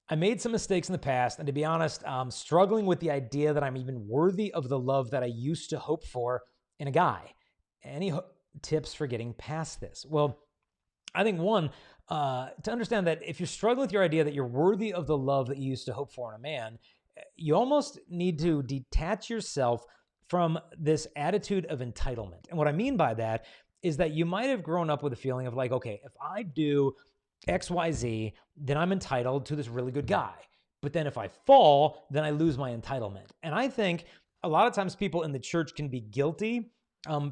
I made some mistakes in the past, and to be honest, I'm struggling with the idea that I'm even worthy of the love that I used to hope for in a guy. Any tips for getting past this? Well, I think one, to understand that if you're struggling with your idea that you're worthy of the love that you used to hope for in a man, you almost need to detach yourself from this attitude of entitlement. And what I mean by that is that you might have grown up with a feeling of like, okay, if I do XYZ, then I'm entitled to this really good guy. But then if I fall, then I lose my entitlement. And I think a lot of times people in the church can be guilty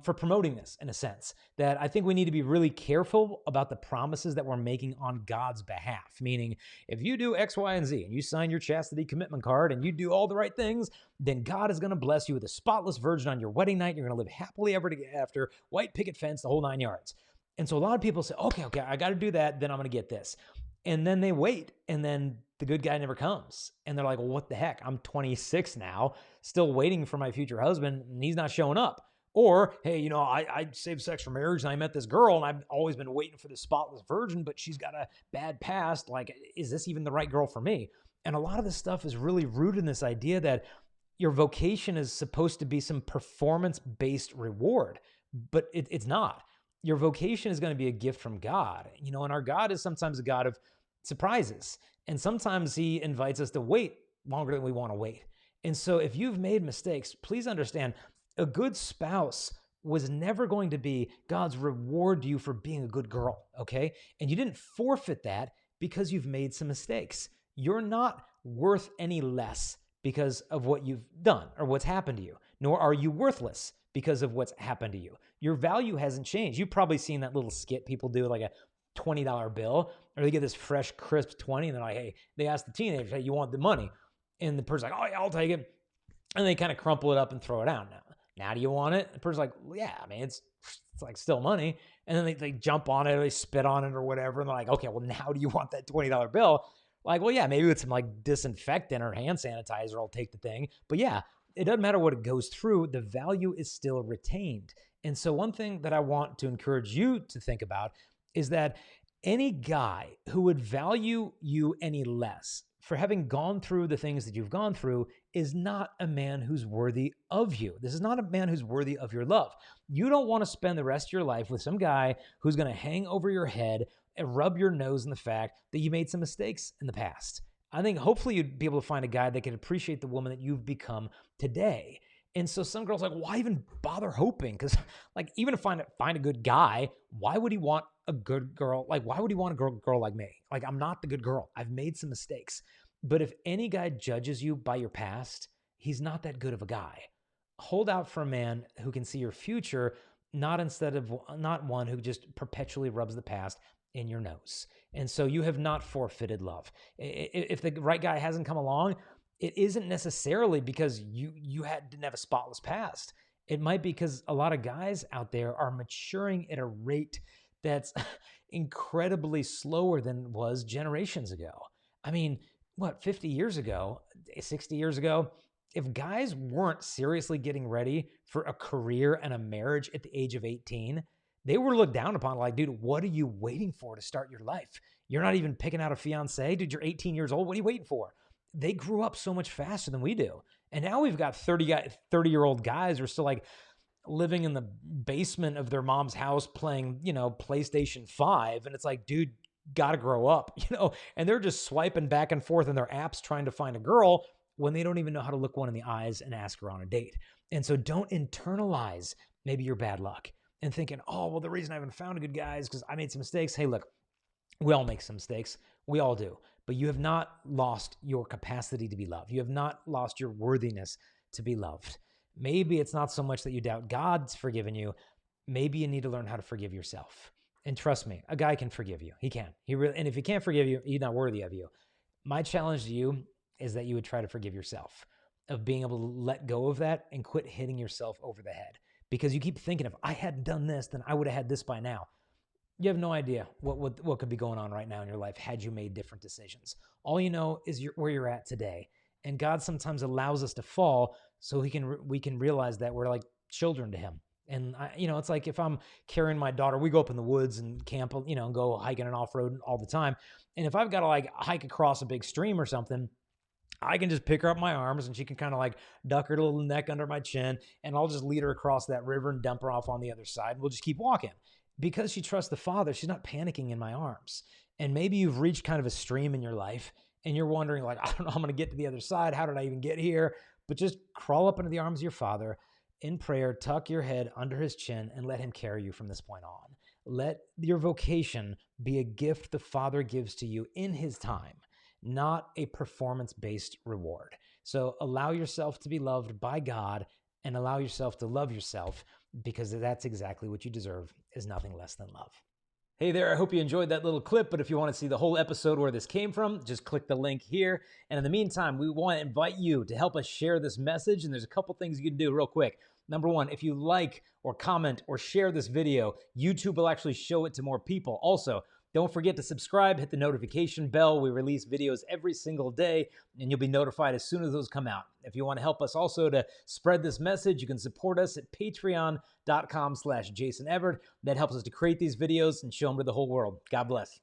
for promoting this in a sense, that I think we need to be really careful about the promises that we're making on God's behalf. Meaning, if you do X, Y, and Z, and you sign your chastity commitment card and you do all the right things, then God is going to bless you with a spotless virgin on your wedding night. You're going to live happily ever after, white picket fence, the whole 9 yards. And so a lot of people say, okay, I got to do that, then I'm going to get this. And then they wait, and then the good guy never comes. And they're like, well, what the heck? I'm 26 now, still waiting for my future husband, and he's not showing up. Or, hey, I saved sex for marriage and I met this girl and I've always been waiting for this spotless virgin, but she's got a bad past. Like, is this even the right girl for me? And a lot of this stuff is really rooted in this idea that your vocation is supposed to be some performance-based reward, but it's not. Your vocation is going to be a gift from God, and our God is sometimes a God of surprises. And sometimes he invites us to wait longer than we want to wait. And so if you've made mistakes, please understand, a good spouse was never going to be God's reward to you for being a good girl, okay? And you didn't forfeit that because you've made some mistakes. You're not worth any less because of what you've done or what's happened to you, nor are you worthless because of what's happened to you. Your value hasn't changed. You've probably seen that little skit people do, like a $20 bill, or they get this fresh, crisp 20, and they're like, hey, they ask the teenager, hey, you want the money? And the person's like, oh yeah, I'll take it. And they kind of crumple it up and throw it out. Now do you want it? The person's like, well, yeah, I mean, it's like still money. And then they jump on it or they spit on it or whatever. And they're like, okay, well, now do you want that $20 bill? Like, well, yeah, maybe with some like disinfectant or hand sanitizer, I'll take the thing. But yeah, it doesn't matter what it goes through. The value is still retained. And so one thing that I want to encourage you to think about is that any guy who would value you any less for having gone through the things that you've gone through is not a man who's worthy of you. This is not a man who's worthy of your love. You don't want to spend the rest of your life with some guy who's going to hang over your head and rub your nose in the fact that you made some mistakes in the past. I think hopefully you'd be able to find a guy that can appreciate the woman that you've become today. And so some girls are like, why even bother hoping? Because like, even to find a good guy, why would he want a good girl? Like, why would he want a girl like me? Like, I'm not the good girl. I've made some mistakes. But if any guy judges you by your past, he's not that good of a guy. Hold out for a man who can see your future, not one who just perpetually rubs the past in your nose. And so you have not forfeited love. If the right guy hasn't come along, it isn't necessarily because you didn't have a spotless past. It might be because a lot of guys out there are maturing at a rate that's incredibly slower than was generations ago. I mean, 50 years ago, 60 years ago, if guys weren't seriously getting ready for a career and a marriage at the age of 18, they were looked down upon like, dude, what are you waiting for to start your life? You're not even picking out a fiance. Dude, you're 18 years old. What are you waiting for? They grew up so much faster than we do. And now we've got 30-year-old guys who are still like living in the basement of their mom's house playing, PlayStation 5. And it's like, dude, gotta grow up, and they're just swiping back and forth in their apps trying to find a girl when they don't even know how to look one in the eyes and ask her on a date. And so don't internalize maybe your bad luck and thinking, oh, well, the reason I haven't found a good guy is because I made some mistakes. Hey, look, we all make some mistakes. We all do. But you have not lost your capacity to be loved. You have not lost your worthiness to be loved. Maybe it's not so much that you doubt God's forgiven you. Maybe you need to learn how to forgive yourself. And trust me, a guy can forgive you. He can. And if he can't forgive you, he's not worthy of you. My challenge to you is that you would try to forgive yourself, of being able to let go of that and quit hitting yourself over the head. Because you keep thinking, if I hadn't done this, then I would have had this by now. You have no idea what could be going on right now in your life had you made different decisions. All you know is where you're at today. And God sometimes allows us to fall so we can realize that we're like children to him. And it's like if I'm carrying my daughter, we go up in the woods and camp, and go hiking and off-road all the time. And if I've got to like hike across a big stream or something, I can just pick her up my arms and she can kind of like duck her little neck under my chin, and I'll just lead her across that river and dump her off on the other side. We'll just keep walking. Because she trusts the Father, she's not panicking in my arms. And maybe you've reached kind of a stream in your life and you're wondering, like, I don't know how I'm going to get to the other side. How did I even get here? But just crawl up into the arms of your Father in prayer, tuck your head under his chin, and let him carry you from this point on. Let your vocation be a gift the Father gives to you in his time, not a performance-based reward. So allow yourself to be loved by God and allow yourself to love yourself, because that's exactly what you deserve, is nothing less than love. Hey there, I hope you enjoyed that little clip, but if you want to see the whole episode where this came from, just click the link here. And in the meantime, we want to invite you to help us share this message, and there's a couple things you can do real quick. Number one, if you like or comment or share this video, YouTube will actually show it to more people. Also, don't forget to subscribe, hit the notification bell. We release videos every single day, and you'll be notified as soon as those come out. If you want to help us also to spread this message, you can support us at patreon.com/JasonEvert. That helps us to create these videos and show them to the whole world. God bless.